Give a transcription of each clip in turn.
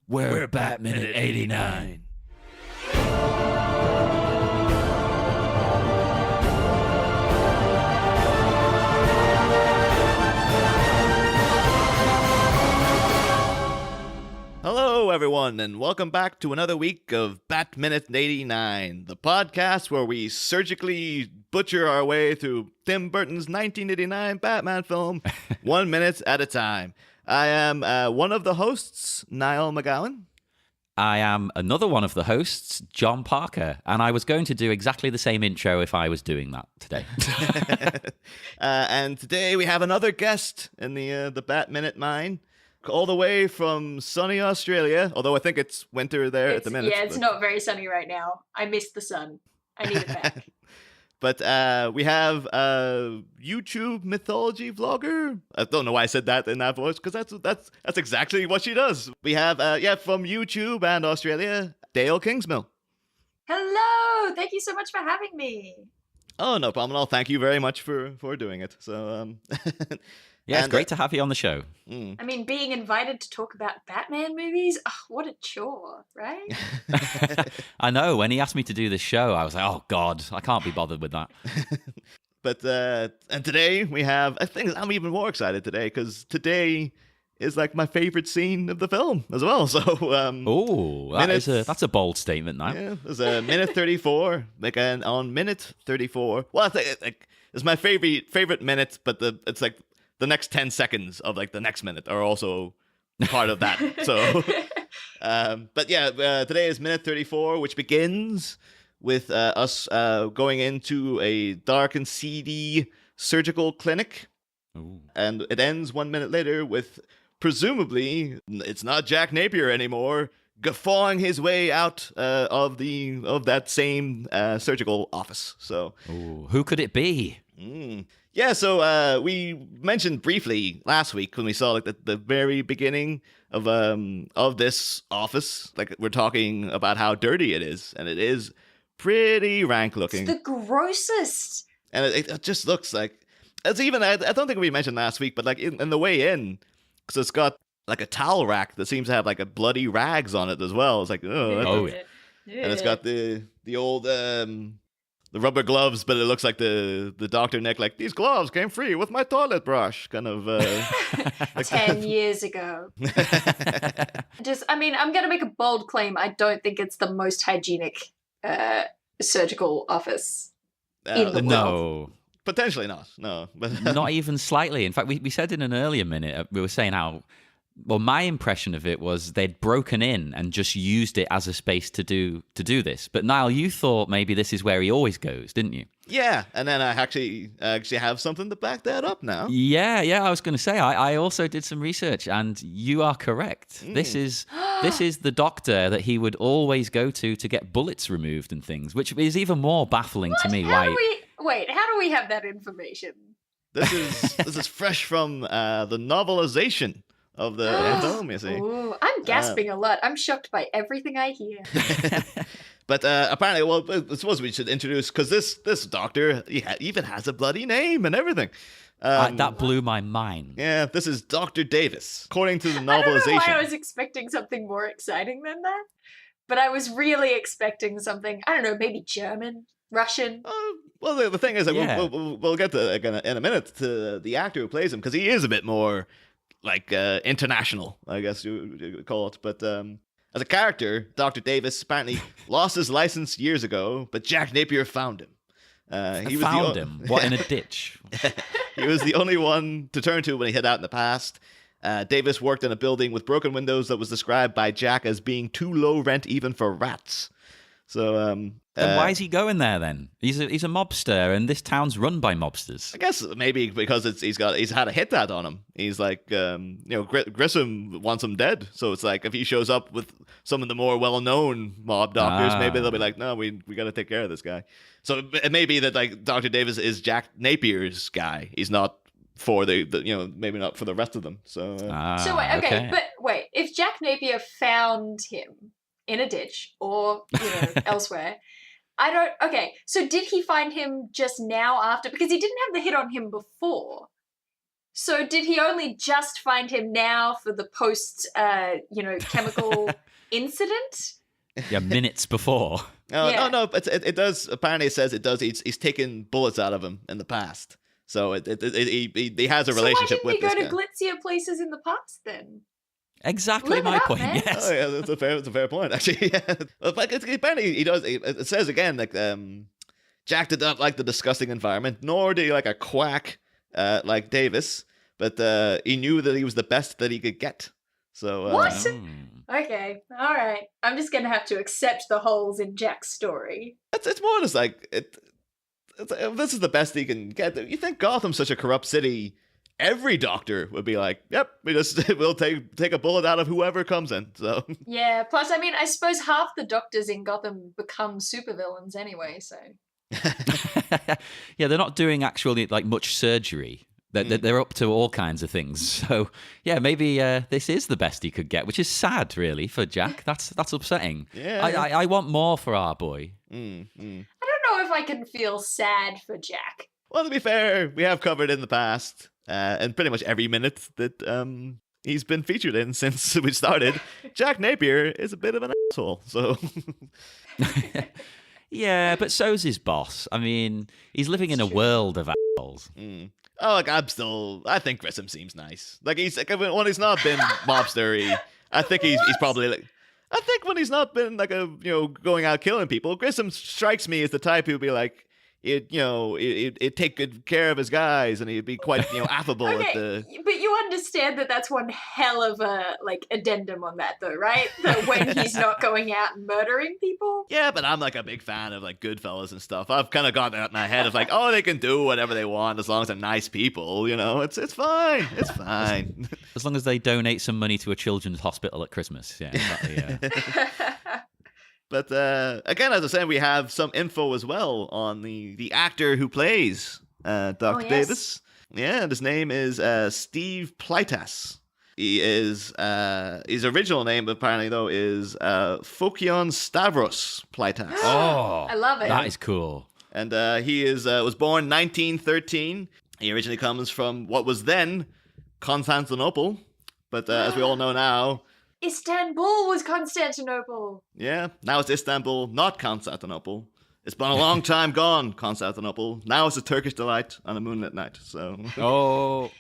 We're Batman at 89. Hello, everyone, and welcome back to another week of Batman at 89, the podcast where we surgically butcher our way through Tim Burton's 1989 Batman film, 1 minute at a time. I am one of the hosts, Niall McGowan. I am another one of the hosts, John Parker, and I was going to do exactly the same intro if I was doing that today. And today we have another guest in the Bat Minute Mine, all the way from sunny Australia, although I think it's winter there at the minute. Yeah, it's not very sunny right now. I miss the sun. I need it back. But we have a YouTube mythology vlogger. I don't know why I said that in that voice, because that's exactly what she does. We have, from YouTube and Australia, Dael Kingsmill. Hello! Thank you so much for having me. Oh, no problem at all. Thank you very much for doing it. So, Yeah, it's great to have you on the show. I mean, being invited to talk about Batman movies, what a chore, right? I know, when he asked me to do this show, I was like, oh God, I can't be bothered with that. But, and today we have, I think I'm even more excited today, because today is like my favorite scene of the film as well. So, that's a bold statement now. Yeah, there's a minute 34, on minute 34. Well, I think it's my favorite minute, but it's like the next 10 seconds of like the next minute are also part of that. So, but yeah, today is minute 34, which begins with us going into a dark and seedy surgical clinic. Ooh. And it ends 1 minute later with, presumably, it's not Jack Napier anymore, guffawing his way out of that same surgical office. So, ooh, who could it be? Yeah, so we mentioned briefly last week when we saw like the very beginning of this office. Like, we're talking about how dirty it is, and it is pretty rank looking. It's the grossest. And it just looks like it's even. I don't think we mentioned last week, but like in the way in, because it's got like a towel rack that seems to have like a bloody rags on it as well. It's like oh yeah. And it's got the old the rubber gloves, but it looks like the Dr. Nick, like, these gloves came free with my toilet brush, kind of. Like 10 years ago. I'm going to make a bold claim. I don't think it's the most hygienic surgical office in the world. No. Potentially not, no. Not even slightly. In fact, we said in an earlier minute, we were saying how, well, my impression of it was they'd broken in and just used it as a space to do this. But Niall, you thought maybe this is where he always goes, didn't you? Yeah, and then I actually have something to back that up now. Yeah, I was going to say, I also did some research, and you are correct. This is the doctor that he would always go to get bullets removed and things, which is even more baffling to me. How do we have that information? This is fresh from the novelization of the film, you see. Ooh, I'm gasping a lot. I'm shocked by everything I hear. But apparently, well, I suppose we should introduce, because this doctor, he even has a bloody name and everything. That blew my mind. Yeah, this is Dr. Davis, according to the novelization. I don't know why I was expecting something more exciting than that, but I was really expecting something, I don't know, maybe German, Russian. Well, the thing is, that we'll get to in a minute to the actor who plays him, because he is a bit more like international, I guess you would call it. But as a character, Dr. Davis apparently lost his license years ago, but Jack Napier found him. He found him? What, in a ditch? He was the only one to turn to when he hid out in the past. Davis worked in a building with broken windows that was described by Jack as being too low rent even for rats. So, then why is he going there then? He's a mobster, and this town's run by mobsters. I guess maybe because he's had a hit out on him. He's like, Grissom wants him dead. So it's like, if he shows up with some of the more well-known mob doctors, maybe they'll be like, no, we got to take care of this guy. So it may be that like Dr. Davis is Jack Napier's guy. He's not for the maybe not for the rest of them. So wait, if Jack Napier found him in a ditch or elsewhere, so did he find him just now after, because he didn't have the hit on him before, So did he only just find him now for the post, chemical incident? Yeah, minutes before. No. It does. Apparently, it says it does. He's taken bullets out of him in the past, so he has a relationship with this guy. So why didn't he go to glitzier places in the past then? Exactly my point. Man. Yes. Oh yeah, that's a fair point actually. Yeah. But apparently he does. It says again like Jack did not like the disgusting environment, nor did he like a quack like Davis, but he knew that he was the best that he could get. So what? Okay, all right. I'm just gonna have to accept the holes in Jack's story. It's more just like this is the best he can get. You think Gotham's such a corrupt city? Every doctor would be like, "Yep, we'll take a bullet out of whoever comes in." So yeah. Plus, I mean, I suppose half the doctors in Gotham become supervillains anyway. So yeah, they're not doing actually like much surgery. They're up to all kinds of things. So yeah, maybe this is the best he could get, which is sad, really, for Jack. That's upsetting. Yeah. I want more for our boy. I don't know if I can feel sad for Jack. Well, to be fair, we have covered in the past, and pretty much every minute that he's been featured in since we started, Jack Napier is a bit of an asshole. So yeah, but so's his boss. I mean, he's living in a world of assholes. Oh, like I think Grissom seems nice. Like when he's not been mobstery, I think he's probably like. I think when he's not been like going out killing people, Grissom strikes me as the type who'd be like, he'd take good care of his guys, and he'd be quite affable. Okay, but you understand that that's one hell of a addendum on that, though, right? That when he's not going out and murdering people. Yeah, but I'm like a big fan of like Goodfellas and stuff. I've kind of gotten out in my head of like, oh, they can do whatever they want as long as they're nice people. It's fine. It's fine. As long as they donate some money to a children's hospital at Christmas. Yeah, exactly, yeah. But again, as I said, we have some info as well on the actor who plays Dr. Davis. Yeah, and his name is Steve Plytas. He is his original name apparently though is Fokion Stavros Plytas. Oh, I love it. That is cool. And he was born 1913. He originally comes from what was then Constantinople, but as we all know now, Istanbul was Constantinople. Yeah, now it's Istanbul, not Constantinople. It's been a long time gone, Constantinople. Now it's a Turkish delight on a moonlit night. So,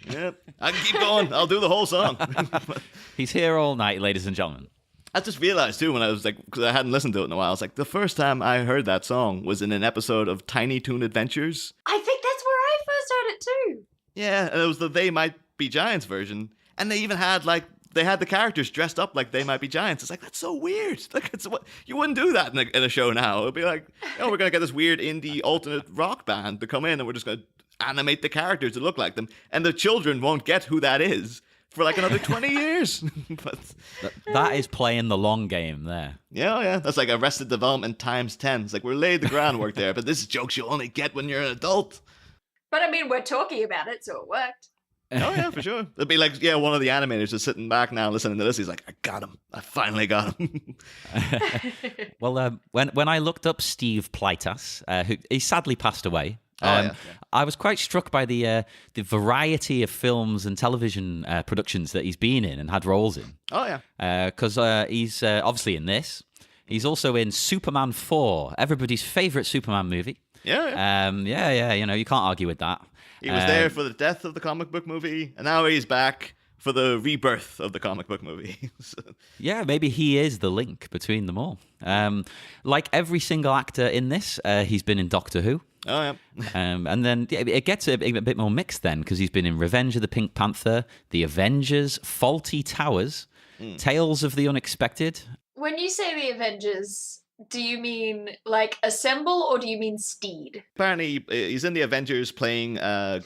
yeah, I can keep going. I'll do the whole song. He's here all night, ladies and gentlemen. I just realized too when I was like, because I hadn't listened to it in a while. I was like, the first time I heard that song was in an episode of Tiny Toon Adventures. I think that's where I first heard it too. Yeah, and it was the They Might Be Giants version, and they even had they had the characters dressed up like They Might Be Giants. It's like, that's so weird. Like, you wouldn't do that in a show now. It'd be like, we're going to get this weird indie alternate rock band to come in and we're just going to animate the characters to look like them. And the children won't get who that is for like another 20 years. But that is playing the long game there. Yeah. That's like Arrested Development times 10. It's like, we're laid the groundwork there, but this is jokes you'll only get when you're an adult. But I mean, we're talking about it, so it worked. Oh, yeah, for sure. It'd be like, one of the animators just sitting back now listening to this. He's like, I got him. I finally got him. Well, when I looked up Steve Plytas, who he sadly passed away, I was quite struck by the variety of films and television productions that he's been in and had roles in. Oh, yeah. Because he's obviously in this. He's also in Superman 4, everybody's favourite Superman movie. Yeah. You can't argue with that. He was there for the death of the comic book movie, and now he's back for the rebirth of the comic book movie. Yeah, maybe he is the link between them all. Like every single actor in this, he's been in Doctor Who. Oh, yeah. And then it gets a bit more mixed then, because he's been in Revenge of the Pink Panther, The Avengers, Faulty Towers, Tales of the Unexpected. When you say The Avengers, do you mean like Assemble or do you mean Steed? Apparently, he's in the Avengers playing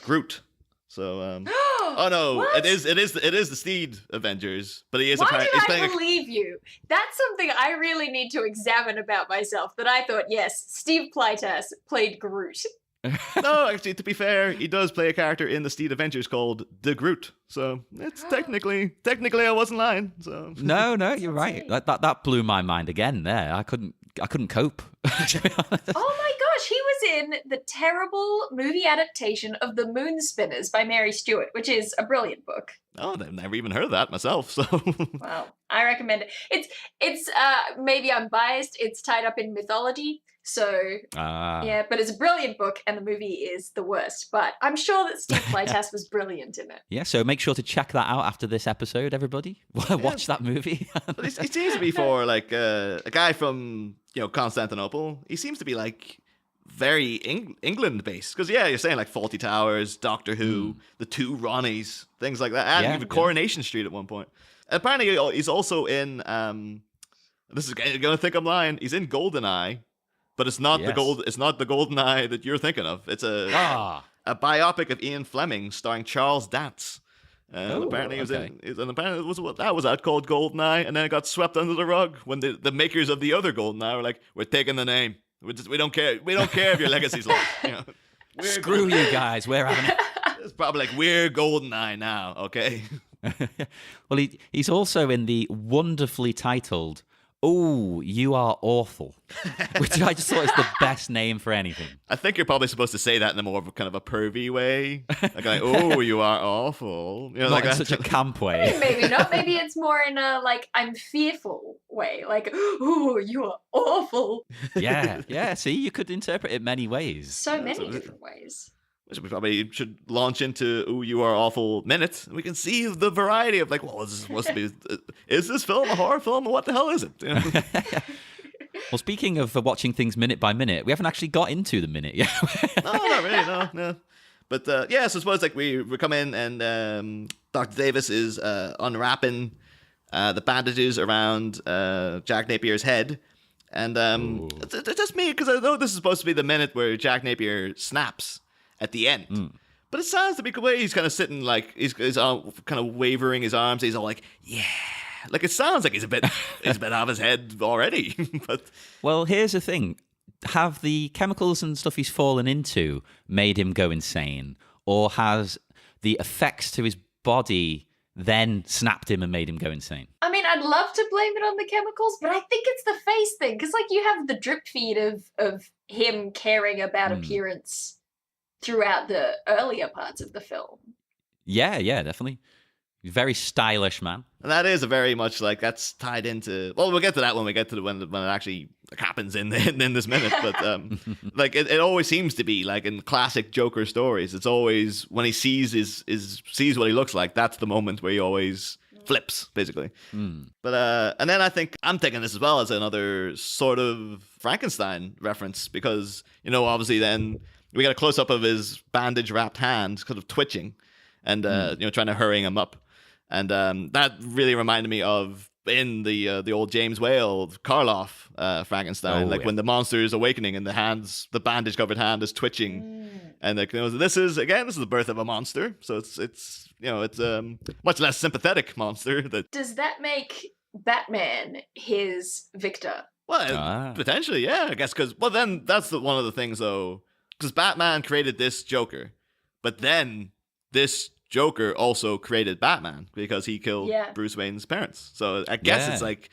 Groot. So, oh no, what? it is the Steed Avengers, but he is. Why did I believe you? That's something I really need to examine about myself. That I thought, yes, Steve Plytas played Groot. No, actually, to be fair, he does play a character in the Steed Avengers called the Groot. So it's technically I wasn't lying. So no, you're right. That blew my mind again. There, I couldn't cope. To be honest. Oh my gosh, he was in the terrible movie adaptation of The Moon Spinners by Mary Stewart, which is a brilliant book. Oh, I've never even heard of that myself. So, well, I recommend it. It's maybe I'm biased. It's tied up in mythology, so yeah. But it's a brilliant book, and the movie is the worst. But I'm sure that Steve Playtas was brilliant in it. Yeah, so make sure to check that out after this episode, everybody. Watch that movie. He seems to be for like a guy from Constantinople. He seems to be like very England based, because you're saying like Fawlty Towers, Doctor Who, the Two Ronnies, things like that, and even Coronation Street at one point. Apparently he's also in this is gonna think I'm lying, he's in GoldenEye, but it's not the GoldenEye that you're thinking of. It's a biopic of Ian Fleming starring Charles Dance. And apparently apparently that was out called GoldenEye, and then it got swept under the rug when the makers of the other GoldenEye were like, we're taking the name. We don't care. We don't care if your legacy's lost. Screw you guys. We're having it. It's probably like, we're GoldenEye now, okay? Well, he's also in the wonderfully titled "Oh, You Are Awful," which I just thought is the best name for anything. I think you're probably supposed to say that in a more of a kind of a pervy way, like "Oh, you are awful," not like in such a camp way. Maybe not. Maybe it's more in a like I'm fearful way, like "Oh, you are awful." Yeah. See, you could interpret it many ways. So many different ways. Which we probably should launch into "Ooh, You Are Awful" minute. We can see the variety of like, well, is this supposed to be? Is this film a horror film, or what the hell is it? Well, speaking of watching things minute by minute, we haven't actually got into the minute yet. No, not really. No. But so I suppose like we come in and Dr. Davis is unwrapping the bandages around Jack Napier's head. And it's just me, because I know this is supposed to be the minute where Jack Napier snaps at the end. But it sounds to be the way he's kind of sitting, like he's kind of wavering his arms. He's all like, yeah. Like it sounds like he's a bit out of his head already. But well, here's the thing. Have the chemicals and stuff he's fallen into made him go insane? Or has the effects to his body then snapped him and made him go insane? I mean, I'd love to blame it on the chemicals, but I think it's the face thing. Because like you have the drip feed of him caring about appearance throughout the earlier parts of the film. Yeah, definitely. Very stylish man. And that is a very much like that's tied into. Well, we'll get to that when we get to when it actually happens in this minute. But like it always seems to be like in classic Joker stories. It's always when he sees sees what he looks like. That's the moment where he always flips, basically. But and then I think I'm taking this as well as another sort of Frankenstein reference, because obviously then we got a close up of his bandage wrapped hand kind of twitching and trying to hurry him up. And that really reminded me of in the old James Whale Karloff Frankenstein, when the monster is awakening and the bandage covered hand is twitching, and this is the birth of a monster. So it's a much less sympathetic monster. Does that make Batman his victor? Well, potentially, yeah, I guess, because then that's one of the things though, because Batman created this Joker, but then this Joker also created Batman because he killed Bruce Wayne's parents. So I guess it's like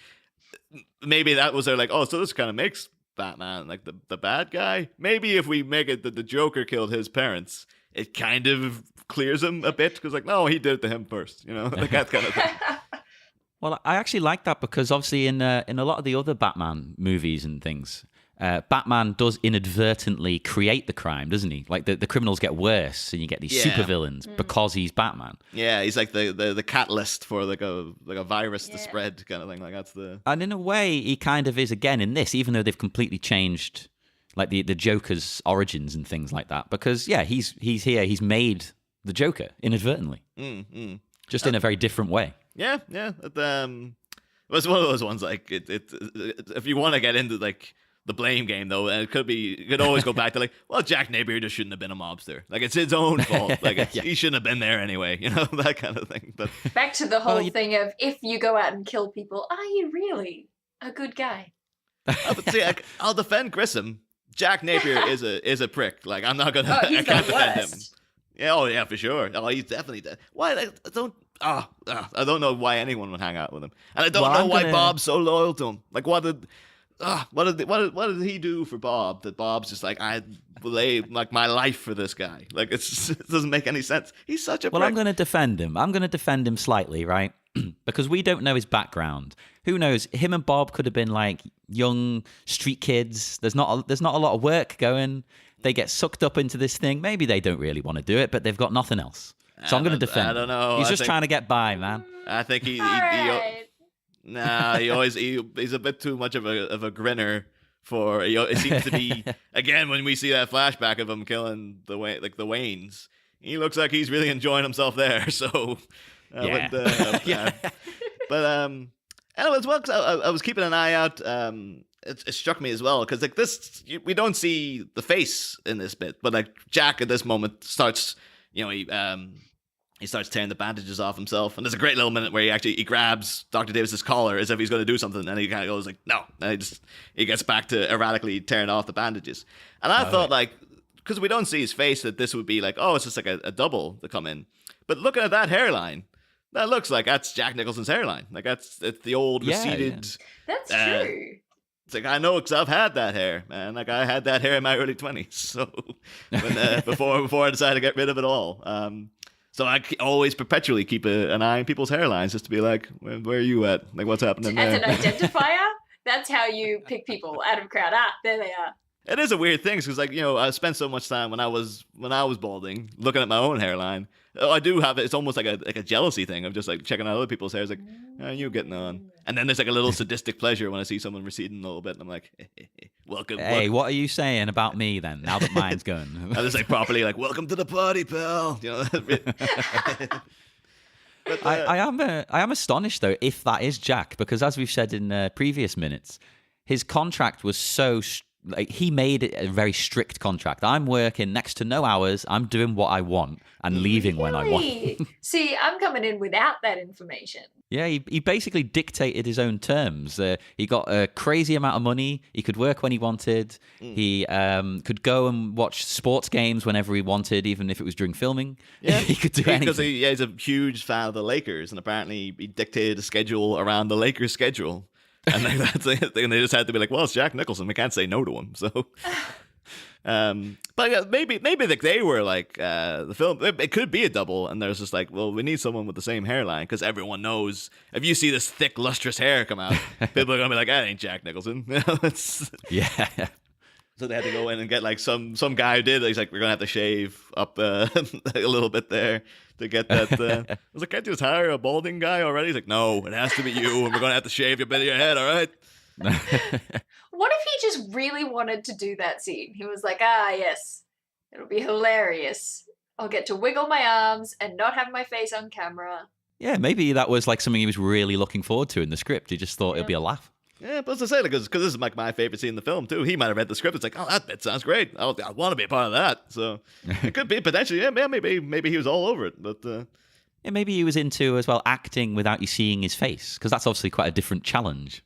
maybe that was their like, so this kind of makes Batman like the bad guy. Maybe if we make it that the Joker killed his parents, it kind of clears him a bit, because like, no, he did it to him first, like that kind of thing. Well, I actually like that, because obviously in a lot of the other Batman movies and things, Batman does inadvertently create the crime, doesn't he? Like the criminals get worse, and you get these supervillains because he's Batman. Yeah, he's like the catalyst for like a virus to spread kind of thing. Like that's the. And in a way, he kind of is again in this, even though they've completely changed like the Joker's origins and things like that. Because he's here, he's made the Joker inadvertently, just in a very different way. Yeah. It was one of those ones like it if you want to get into like the blame game though, and you could always go back to like, well, Jack Napier just shouldn't have been a mobster. Like it's his own fault. Like he shouldn't have been there anyway. That kind of thing. But back to the whole thing of if you go out and kill people, are you really a good guy? But see, I'll defend Grissom. Jack Napier is a prick. Like I'm not gonna. I can't defend him. Yeah, for sure. Oh, he's definitely dead. Why? I don't know why anyone would hang out with him, and I don't know why Bob's so loyal to him. Like, what did what did he do for Bob? That Bob's just like, I lay like my life for this guy. Like it doesn't make any sense. He's such a Well, prick. I'm going to defend him. I'm going to defend him slightly, right? Because we don't know his background. Who knows? Him and Bob could have been like young street kids. There's not a lot of work going. They get sucked up into this thing. Maybe they don't really want to do it, but they've got nothing else. So I'm going to defend. I don't know. He's just trying to get by, man. I think he's a bit too much of a grinner for. It seems to be again when we see that flashback of him killing the Waynes. He looks like he's really enjoying himself there. So yeah. But anyways, well, I was keeping an eye out. It struck me as well because like this, we don't see the face in this bit, but like Jack at this moment starts, he starts tearing the bandages off himself, and there's a great little minute where he grabs Dr. Davis's collar as if he's going to do something, and he kind of goes like, no, and he gets back to erratically tearing off the bandages, and I thought like, because we don't see his face, that this would be like, oh, it's just like a double to come in, but looking at that hairline. That looks like that's Jack Nicholson's hairline. Like it's the old receded. Yeah. That's true. It's like I know because I've had that hair, man. Like I had that hair in my early 20s, so before I decided to get rid of it all. So I always perpetually keep an eye on people's hairlines just to be like, where are you at? Like what's happening there? As an identifier, that's how you pick people out of a crowd. There they are. It is a weird thing because like I spent so much time when I was balding looking at my own hairline. I do have it. It's almost like a jealousy thing of just like checking out other people's hair. It's like, oh, you getting on? And then there's like a little sadistic pleasure when I see someone receding a little bit, and I'm like, welcome. Hey, what are you saying about me then? Now that mine's going, I was like properly like, welcome to the party, pal. But, I am astonished though if that is Jack, because as we've said in previous minutes, his contract was so. Like he made it a very strict contract. I'm working next to no hours. I'm doing what I want and leaving when I want. See, I'm coming in without that information. Yeah, he basically dictated his own terms. He got a crazy amount of money. He could work when he wanted. He could go and watch sports games whenever he wanted, even if it was during filming. Yeah, he could do anything. Because he's a huge fan of the Lakers, and apparently he dictated a schedule around the Lakers' schedule. And that's it. And they just had to be like, well, it's Jack Nicholson. We can't say no to him. So, but yeah, maybe like they were like the film. It could be a double, and there's just like, well, we need someone with the same hairline because everyone knows if you see this thick, lustrous hair come out, people are gonna be like, that ain't Jack Nicholson. Yeah. So they had to go in and get like some guy who did. He's like, we're gonna have to shave up a little bit there to get that. I was like, can't you just hire a balding guy already? He's like, no, it has to be you, and we're gonna have to shave your bit of your head. All right. What if he just really wanted to do that scene? He was like, yes, it'll be hilarious. I'll get to wiggle my arms and not have my face on camera. Yeah, maybe that was like something he was really looking forward to in the script. He just thought it'd be a laugh. Yeah, but as I say, because this is like my favorite scene in the film too. He might have read the script. It's like, oh, that bit sounds great. I want to be a part of that. So it could be potentially. Yeah, maybe he was all over it. But yeah, maybe he was into as well acting without you seeing his face, because that's obviously quite a different challenge.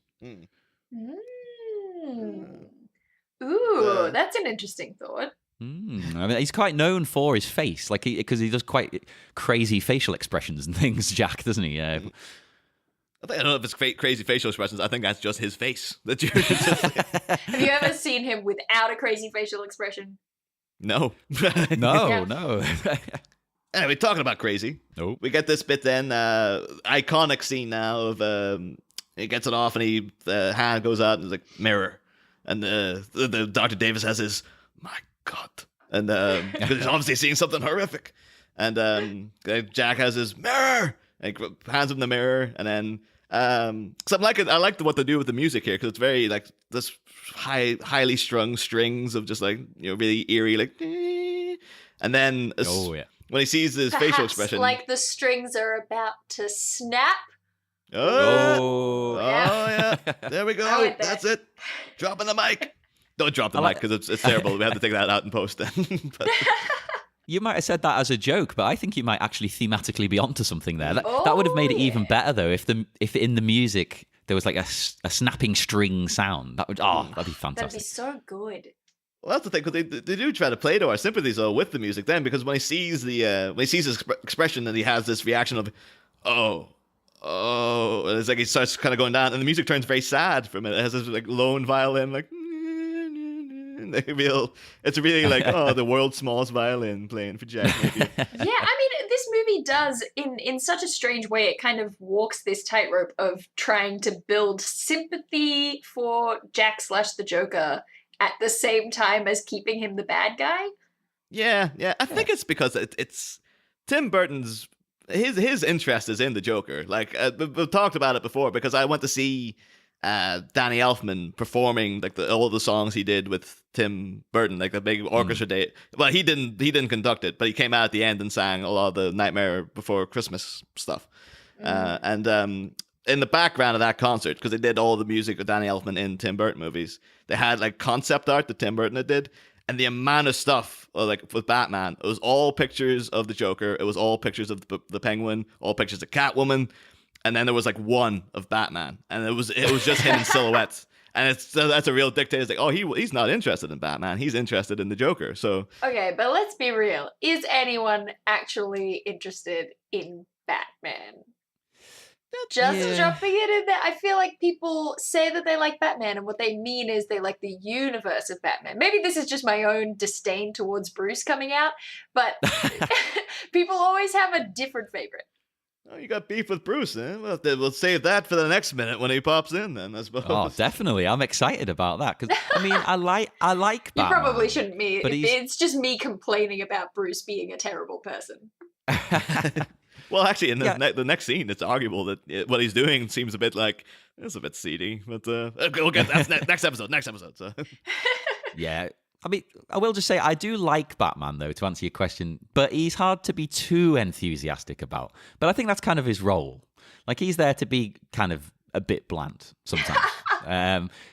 Ooh, that's an interesting thought. I mean, he's quite known for his face, like because he does quite crazy facial expressions and things. Jack, doesn't he? I don't know if it's crazy facial expressions. I think that's just his face. That you Have you ever seen him without a crazy facial expression? No. No. Anyway, talking about crazy. Nope. We get this bit then, iconic scene now of he gets it off and the hand goes out and it's like mirror, and the Dr. Davis has his my God, and because he's obviously seeing something horrific, and Jack has his mirror. And he hands him the mirror, and then because I like what they do with the music here because it's very like this highly strung strings of just like really eerie like, and then when he sees his facial expression, like the strings are about to snap. Yeah, there we go. That's it. Dropping the mic. Don't drop the mic because it's terrible. We have to take that out in post then. But, you might have said that as a joke, but I think you might actually thematically be onto something there. That would have made it even better, though, if in the music there was like a snapping string sound. That'd be fantastic. That'd be so good. Well, that's the thing, because they do try to play to our sympathies though with the music then, because when he sees his expression and he has this reaction of, oh, oh, it's like he starts kind of going down, and the music turns very sad for a minute. It has this like lone violin, like it's really like, oh, the world's smallest violin playing for Jack Napier. Yeah, I mean, this movie does, in such a strange way, it kind of walks this tightrope of trying to build sympathy for Jack / the Joker at the same time as keeping him the bad guy. Yeah. I think it's because it's Tim Burton's his interest is in the Joker. Like we've talked about it before, because I went to see Danny Elfman performing like all the songs he did with Tim Burton, like the big orchestra day. Well, he didn't conduct it, but he came out at the end and sang a lot of the Nightmare Before Christmas stuff. And in the background of that concert, because they did all the music with Danny Elfman in Tim Burton movies, they had like concept art that Tim Burton had did. And the amount of stuff, like with Batman, it was all pictures of the Joker. It was all pictures of the Penguin, all pictures of Catwoman. And then there was like one of Batman, and it was just him in silhouette. And that's a real dictator. It's like, oh, he's not interested in Batman. He's interested in the Joker. So okay, but let's be real. Is anyone actually interested in Batman? Just dropping it in there. I feel like people say that they like Batman, and what they mean is they like the universe of Batman. Maybe this is just my own disdain towards Bruce coming out, but people always have a different favorite. Oh, you got beef with Bruce, eh? Well, we'll save that for the next minute when he pops in, then, I suppose. Oh, definitely. I'm excited about that. Because, I mean, I like Batman. You probably shouldn't be. But it's just me complaining about Bruce being a terrible person. Well, actually, in the next scene, it's arguable that what he's doing seems a bit like, it's a bit seedy. But we'll get that's next episode. So. Yeah. I mean, I will just say I do like Batman, though, to answer your question, but he's hard to be too enthusiastic about. But I think that's kind of his role. Like, he's there to be kind of a bit bland sometimes.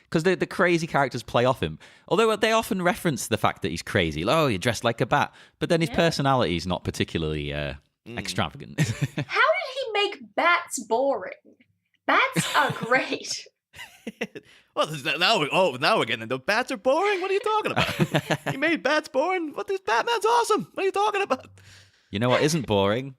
Because the crazy characters play off him. Although they often reference the fact that he's crazy. Like, oh, you're dressed like a bat. But then his personality is not particularly extravagant. How did he make bats boring? Bats are great. Well, now we're getting into bats are boring. What are you talking about? He made bats boring. This Batman's awesome. What are you talking about? You know what isn't boring?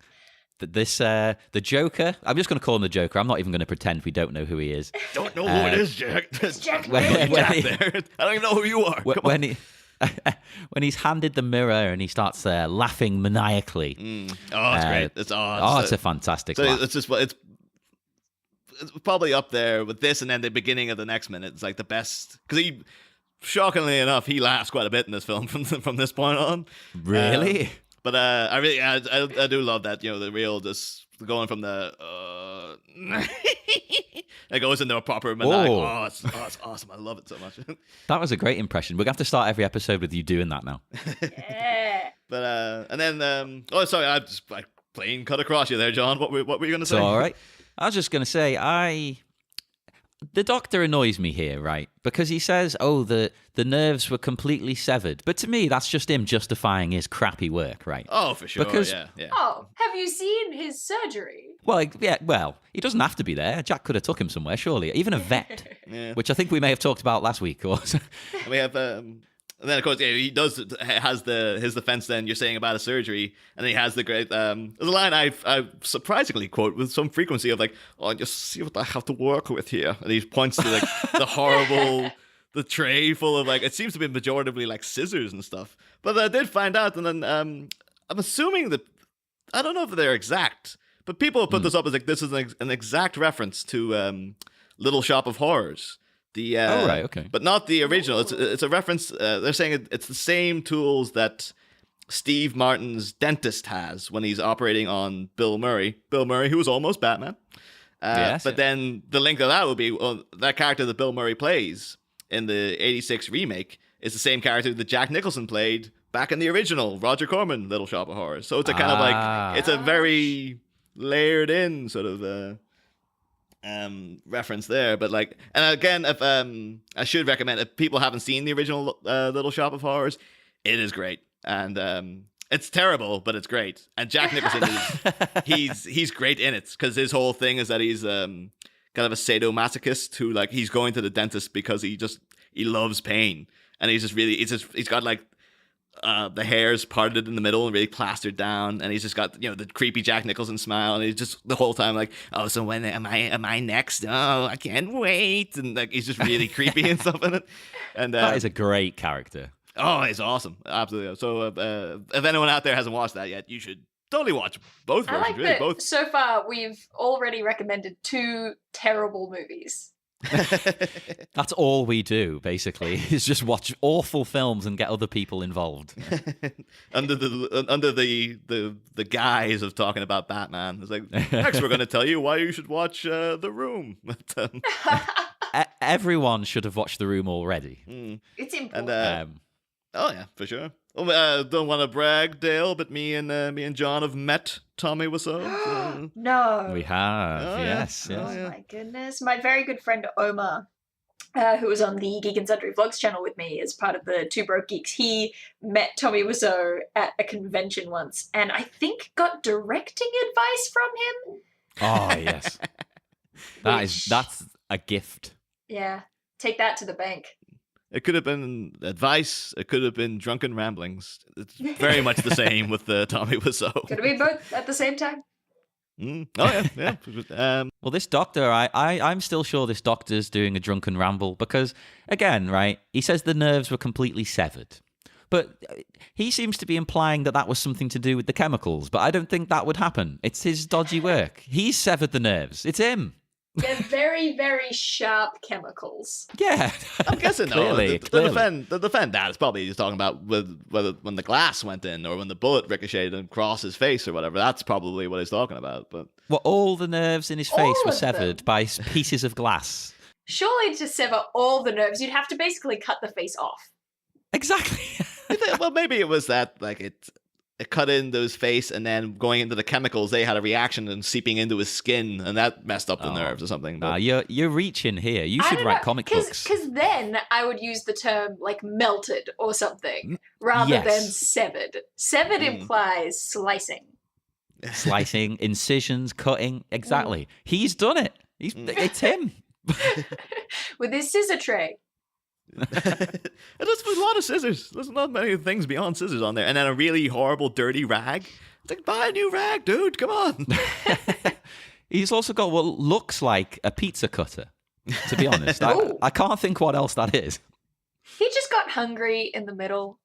The Joker. I'm just going to call him the Joker. I'm not even going to pretend we don't know who he is. Don't know who it is, Jack. It's Jack. I don't even know who you are. When he's handed the mirror and he starts laughing maniacally. Oh, it's great. It's a fantastic laugh. It's probably up there with this, and then the beginning of the next minute. It's like the best, because he, shockingly enough, he laughs quite a bit in this film from this point on. Really? But I do love that, the real just going from the it goes into a proper maniacal. Oh, it's awesome. I love it so much. That was a great impression. We're gonna have to start every episode with you doing that now. Yeah. But and then sorry, I just plain cut across you there, John. What were you gonna say? It's all right. I was just going to say, the Doctor annoys me here, right? Because he says, oh, the nerves were completely severed. But to me, that's just him justifying his crappy work, right? Oh, for sure, because, yeah. Oh, have you seen his surgery? Well, he doesn't have to be there. Jack could have took him somewhere, surely. Even a vet, which I think we may have talked about last week. We have... And then, of course, he has his defense. Then you're saying about a surgery, and then he has the great. There's a line I surprisingly quote with some frequency of like, "Oh, just see what I have to work with here," and he points to like the horrible, the tray full of like, it seems to be majoritively like scissors and stuff. But I did find out, and then I'm assuming that, I don't know if they're exact, but people have put this up as like this is an exact reference to Little Shop of Horrors. Right, okay. But not the original. It's a reference. They're saying it's the same tools that Steve Martin's dentist has when he's operating on Bill Murray. Bill Murray, who was almost Batman. Then the link of that would be, that character that Bill Murray plays in the 86 remake is the same character that Jack Nicholson played back in the original Roger Corman Little Shop of Horrors. So it's a kind of like, it's a very layered in sort of... reference there, but like, and again, if I should recommend, if people haven't seen the original Little Shop of Horrors, it is great, and it's terrible, but it's great. And Jack Nicholson he's great in it, because his whole thing is that he's kind of a sadomasochist who, like, he's going to the dentist because he loves pain, and he's got like the hair's parted in the middle and really plastered down, and he's just got the creepy Jack Nicholson smile, and he's just the whole time like, oh, so when am I next? Oh, I can't wait, and like he's just really creepy and stuff in it. And that is a great character. Oh, it's awesome, absolutely. So if anyone out there hasn't watched that yet, you should totally watch both versions. I like really, that both. So far, we've already recommended 2 terrible movies. That's all we do, basically, is just watch awful films and get other people involved. under the guise of talking about Batman. It's like, next we're going to tell you why you should watch The Room. Everyone should have watched The Room already. It's important. And, oh yeah, for sure. Don't want to brag, Dale, but me and John have met Tommy Wiseau. No. We have, yes. Oh my goodness. My very good friend Omar, who was on the Geek and Sundry Vlogs channel with me as part of the Two Broke Geeks, he met Tommy Wiseau at a convention once, and I think got directing advice from him. Oh, yes. That's a gift. Yeah. Take that to the bank. It could have been advice. It could have been drunken ramblings. It's very much the same with Tommy Wiseau. Could have been both at the same time. Oh, yeah. Well, this doctor, I'm still sure this doctor's doing a drunken ramble because, again, right, he says the nerves were completely severed. But he seems to be implying that was something to do with the chemicals, but I don't think that would happen. It's his dodgy work. He's severed the nerves. It's him. They're very, very sharp chemicals. Yeah. I'm guessing, clearly. The defend that is probably he's talking about whether when the glass went in or when the bullet ricocheted across his face or whatever. That's probably what he's talking about. But well, all the nerves in his face were severed by pieces of glass. Surely to sever all the nerves, you'd have to basically cut the face off. Exactly. Well, maybe it was that, like, it cut into his face, and then going into the chemicals, they had a reaction and seeping into his skin, and that messed up the nerves or something. Nah, you're reaching here. You should write comic books. Because then I would use the term, like, melted or something, rather than severed. Severed implies slicing. Slicing, incisions, cutting. Exactly. He's done it. It's him. With his scissor tray. There's a lot of scissors. There's not many things beyond scissors on there. And then a really horrible, dirty rag. It's like, buy a new rag, dude. Come on. He's also got what looks like a pizza cutter, to be honest. I can't think what else that is. He just got hungry in the middle.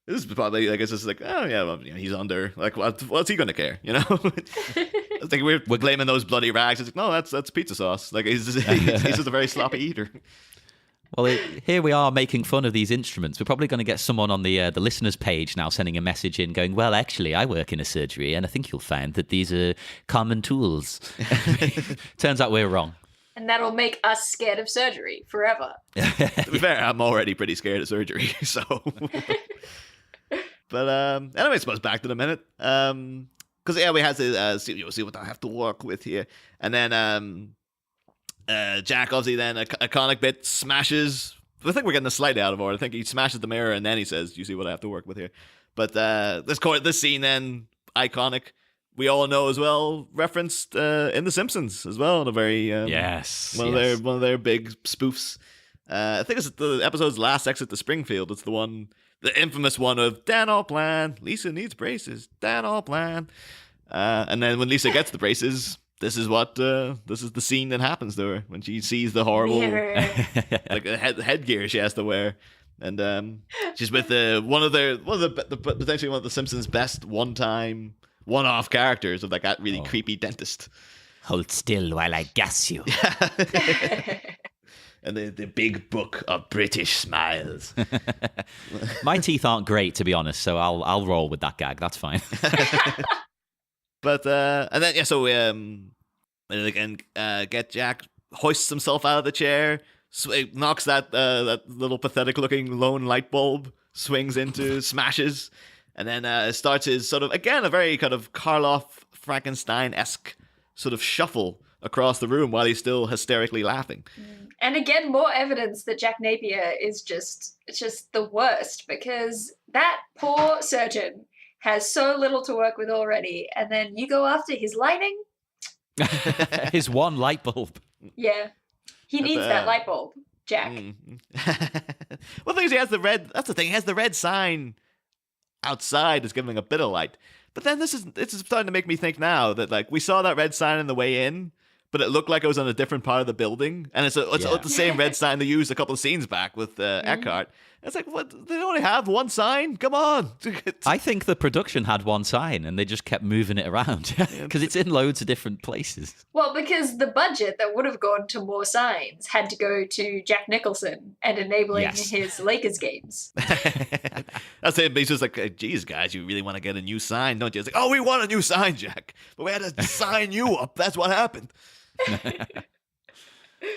This is probably, like, it's just like, oh, yeah, well, he's under. Like, what's he going to care, you know? It's like we're blaming those bloody rags. It's like, no, that's pizza sauce. Like, he's just a very sloppy eater. Well, here we are making fun of these instruments. We're probably going to get someone on the listeners page now sending a message in going, well, actually, I work in a surgery, and I think you'll find that these are common tools. Turns out we're wrong. And that'll make us scared of surgery forever. To be fair, I'm already pretty scared of surgery, so... But anyway, I suppose back to the minute. Because, yeah, we had to see what I have to work with here. And then Jack, obviously, then a iconic bit, smashes... I think we're getting a slight out of order. I think he smashes the mirror and then he says, you see what I have to work with here. But this scene then, iconic. We all know as well, referenced in The Simpsons as well. In a very... One of their big spoofs. I think it's the episode's last exit to Springfield. It's the infamous one of Dan all plan, Lisa needs braces, Dan all plan. And then when Lisa gets the braces, this is the scene that happens to her when she sees the horrible like headgear she has to wear. And she's with potentially one of the Simpsons' best one-off characters of like that really creepy dentist. Hold still while I gas you. And the big book of British smiles. My teeth aren't great, to be honest, so I'll roll with that gag. That's fine. But and then so again, get Jack, hoists himself out of the chair, knocks that little pathetic looking lone light bulb, swings into, smashes, and then starts his sort of, again, a very kind of Karloff Frankenstein-esque sort of shuffle across the room while he's still hysterically laughing. And again, more evidence that Jack Napier is just the worst, because that poor surgeon has so little to work with already, and then you go after his lighting? His one light bulb. Yeah. He needs that light bulb, Jack. Well, the thing is, he has the red. That's the thing. He has the red sign outside, is giving a bit of light. But then this is starting to make me think now that like we saw that red sign on the way in, but it looked like it was on a different part of the building, and it's the same red sign they used a couple of scenes back with Eckhart. It's like, what? They only have one sign? Come on. I think the production had one sign and they just kept moving it around because it's in loads of different places. Well, because the budget that would have gone to more signs had to go to Jack Nicholson and enabling his Lakers games. That's it. He's just like, geez, guys, you really want to get a new sign, don't you? It's like, oh, we want a new sign, Jack. But we had to sign you up. That's what happened.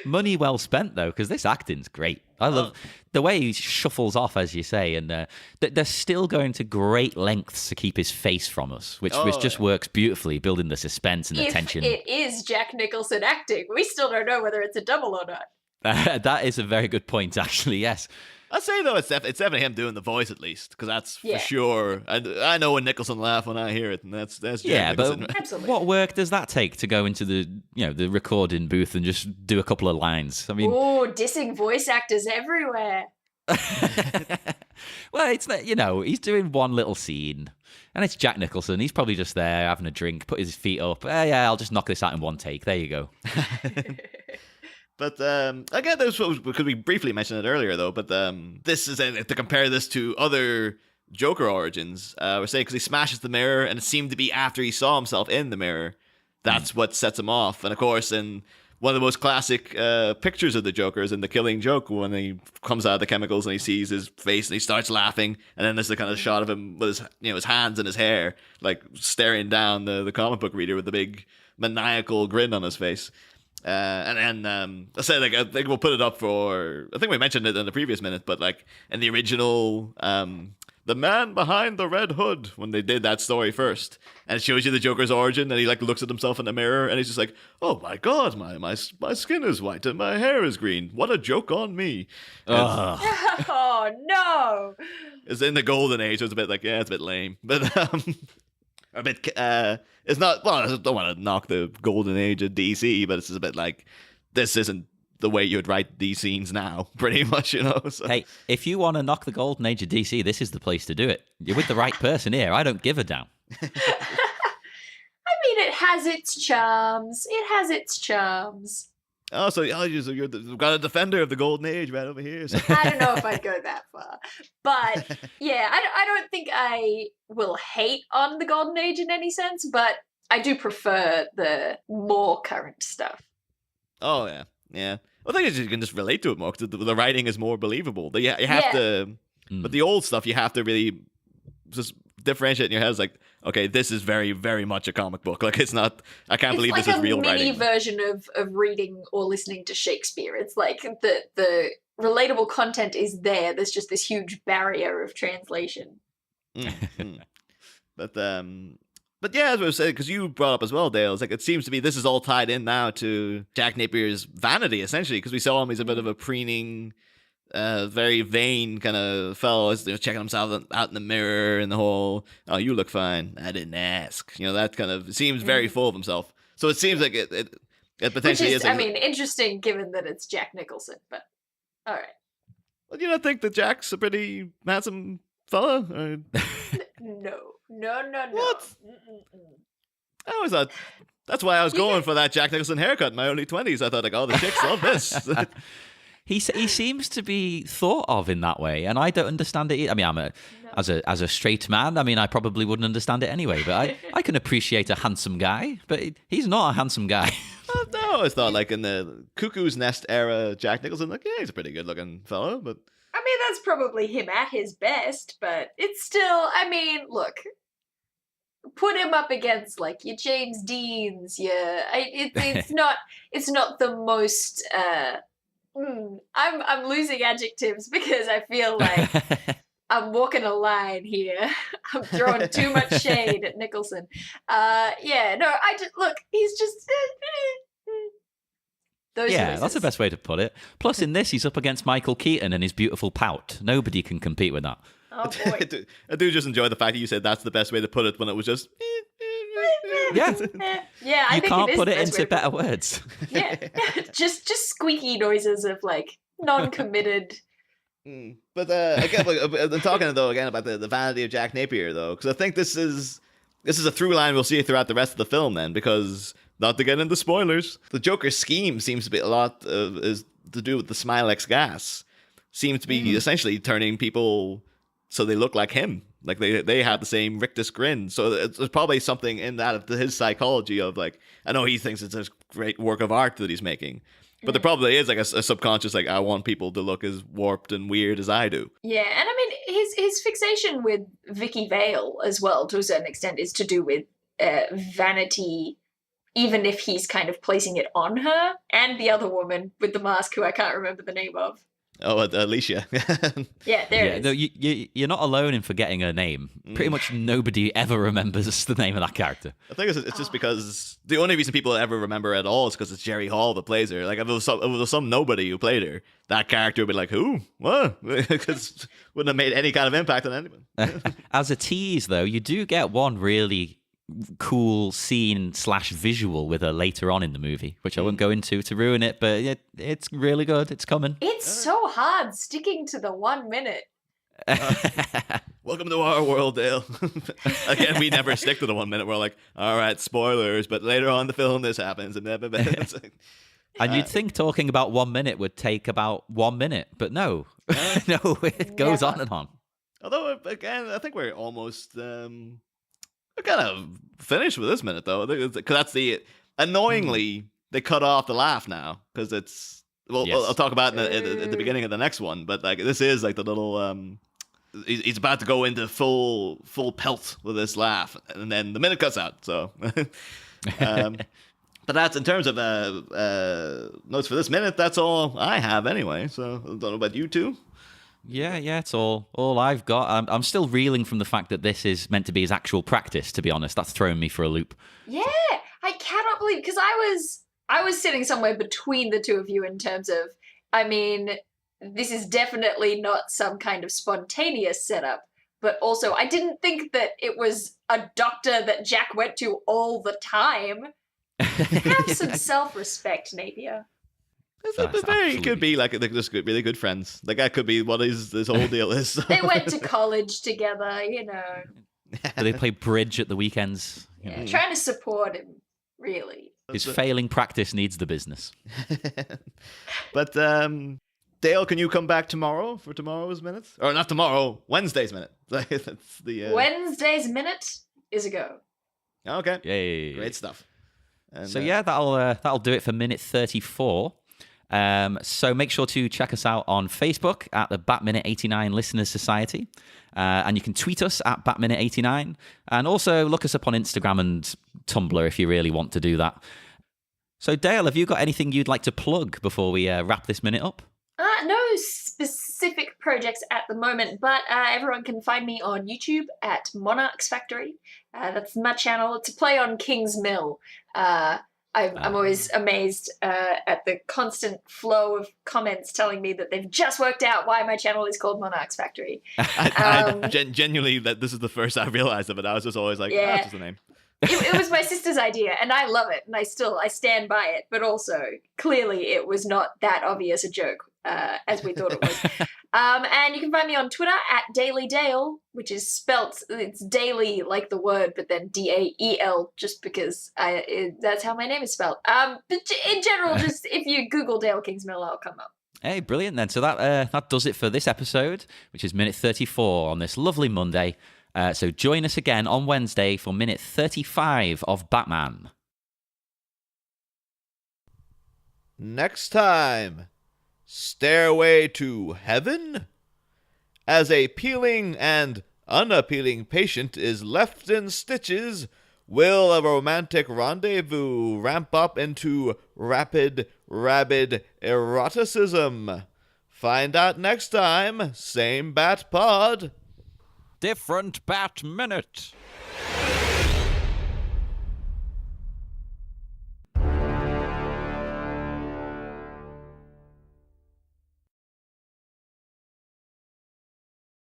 Money well spent, though, because this acting's great. I love the way he shuffles off, as you say, and they're still going to great lengths to keep his face from us, which just works beautifully, building the suspense and the tension. It is Jack Nicholson acting. We still don't know whether it's a double or not. That is a very good point, actually, yes. I'd say, though, it's definitely him doing the voice, at least, because that's for sure. I know when Nicholson laugh when I hear it, and that's Jack Nicholson. But absolutely. What work does that take to go into the recording booth and just do a couple of lines? I mean, dissing voice actors everywhere. Well, it's he's doing one little scene, and it's Jack Nicholson. He's probably just there having a drink, put his feet up. I'll just knock this out in one take. There you go. But again, because we briefly mentioned it earlier, though. But this is to compare this to other Joker origins. We're saying because he smashes the mirror, and it seemed to be after he saw himself in the mirror. That's what sets him off. And of course, in one of the most classic pictures of the Joker is in The Killing Joke, when he comes out of the chemicals and he sees his face and he starts laughing, and then there's the kind of shot of him with his hands in his hair, like staring down the comic book reader with the big maniacal grin on his face. And I said, like, I think we'll put it up for, I think we mentioned it in the previous minute, but like in the original, the man behind the red hood, when they did that story first, and it shows you the Joker's origin, and he like looks at himself in the mirror, and he's just like, oh my god, my skin is white and my hair is green. What a joke on me. Oh no. It's in the golden age, so it's a bit like, it's a bit lame, but a bit it's not, well, I don't want to knock the golden age of DC, but it's just a bit like, this isn't the way you'd write these scenes now, pretty much, so. Hey, if you want to knock the golden age of DC, this is the place to do it. You're with the right person here. I don't give a damn. I mean, it has its charms. Oh, so you've got a defender of the golden age right over here. So. I don't know if I'd go that far. But, yeah, I don't think I will hate on the golden age in any sense, but I do prefer the more current stuff. Oh, yeah. Yeah. Well, I think you can just relate to it more, because the writing is more believable. You have to... But the old stuff, you have to really just differentiate in your head. It's like, okay, this is very, very much a comic book. Like, it's not... I can't believe this is real writing. It's like a mini version of reading or listening to Shakespeare. It's like the relatable content is there. There's just this huge barrier of translation. But yeah, as I was saying, because you brought up as well, Dale, it's like it seems to be this is all tied in now to Jack Napier's vanity, essentially, because we saw him, he's a bit of a preening, very vain kind of fellow, checking himself out in the mirror and the whole, oh, you look fine, I didn't ask. That kind of seems very full of himself. So it seems like it potentially is. I mean, interesting given that it's Jack Nicholson, but all right. Well, you don't think that Jack's a pretty handsome fella? Or... No. What? I always thought, that's why I was going for that Jack Nicholson haircut in my early 20s. I thought, like, oh, the chicks love this. He seems to be thought of in that way, and I don't understand it. I mean, as a straight man, I mean, I probably wouldn't understand it anyway, but I can appreciate a handsome guy, but he's not a handsome guy. No, I always thought, like, in the Cuckoo's Nest era, Jack Nicholson, like, yeah, he's a pretty good-looking fellow, but... I mean, that's probably him at his best, but it's still, I mean, look... Put him up against like your James Deans, it's not the most. I'm losing adjectives because I feel like I'm walking a line here. I'm throwing too much shade at Nicholson. He's just. That's the best way to put it. Plus, in this, he's up against Michael Keaton and his beautiful pout. Nobody can compete with that. Oh boy. I do just enjoy the fact that you said that's the best way to put it when it was just... Yeah. Yeah, I you think can't it is put it the best into way better words. Yeah. just squeaky noises of like non-committed But again, I'm talking though again about the vanity of Jack Napier though, because I think this is a through line we'll see throughout the rest of the film. Then, because not to get into spoilers, the Joker's scheme seems to be a lot is to do with the Smilex gas. Seems to be essentially turning people so they look like him, like they have the same rictus grin. So there's probably something in that to his psychology of like, I know he thinks it's a great work of art that he's making. But there probably is like a subconscious, like, I want people to look as warped and weird as I do. Yeah, and I mean, his fixation with Vicky Vale as well, to a certain extent, is to do with vanity, even if he's kind of placing it on her, and the other woman with the mask, who I can't remember the name of. Oh, Alicia. Yeah, there it is. No, you're not alone in forgetting her name. Pretty much nobody ever remembers the name of that character. I think it's just because the only reason people ever remember at all is because it's Jerry Hall that plays her. Like, if it was some nobody who played her, that character would be like, who? What? Because wouldn't have made any kind of impact on anyone. As a tease, though, you do get one really cool scene / visual with her later on in the movie, which I won't go into to ruin it, but it's really good. It's coming. It's so hard sticking to the 1 minute. Welcome to our world, Dale. Again, we never stick to the 1 minute. We're like, all right, spoilers, but later on in the film this happens. And and you'd think talking about 1 minute would take about 1 minute, but no. No, it goes on and on. Although, again, I think we're almost... we're kind of finished with this minute, though, because that's the... Annoyingly, they cut off the laugh now, because it's... Well, yes. I'll talk about it at the beginning of the next one, but like this is like the little... He's about to go into full pelt with this laugh, and then the minute cuts out, so... But that's, in terms of notes for this minute, that's all I have anyway, so I don't know about you two. Yeah, it's all I've got. I'm still reeling from the fact that this is meant to be his actual practice, to be honest. That's thrown me for a loop. Yeah, I cannot believe, because I was sitting somewhere between the two of you in terms of, I mean, this is definitely not some kind of spontaneous setup, but also I didn't think that it was a doctor that Jack went to all the time. Have some self-respect, Napier. He could be like they're just really good friends. Like that could be what his whole deal is. They went to college together, you know. They play bridge at the weekends. Yeah, trying to support him, really. His failing practice needs the business. But Dale, can you come back tomorrow for tomorrow's minute? Or not tomorrow, Wednesday's minute. That's the Wednesday's minute is a go. Okay. Yay. Great stuff. And, so yeah, that'll do it for minute 34. So make sure to check us out on Facebook at the BatMinute89 Listeners Society. And you can tweet us at BatMinute89. And also look us up on Instagram and Tumblr if you really want to do that. So Dale, have you got anything you'd like to plug before we wrap this minute up? No specific projects at the moment, but everyone can find me on YouTube at Monarchs Factory. That's my channel. It's a play on Kingsmill. I'm always amazed at the constant flow of comments telling me that they've just worked out why my channel is called Monarchs Factory. Genuinely, that this is the first I realized of it. I was just always like, that's just the name. It was my sister's idea, and I love it, and I stand by it. But also, clearly, it was not that obvious a joke as we thought it was. And you can find me on Twitter at DailyDale, which is spelt, it's daily like the word, but then Dael, just because that's how my name is spelled. But in general, just if you Google Dael Kingsmill, I'll come up. Hey, brilliant then. So that does it for this episode, which is minute 34 on this lovely Monday. So join us again on Wednesday for minute 35 of Batman. Next time, Stairway to Heaven? As a peeling and unappealing patient is left in stitches, will a romantic rendezvous ramp up into rabid eroticism? Find out next time, same Bat Pod. Different Bat Minute.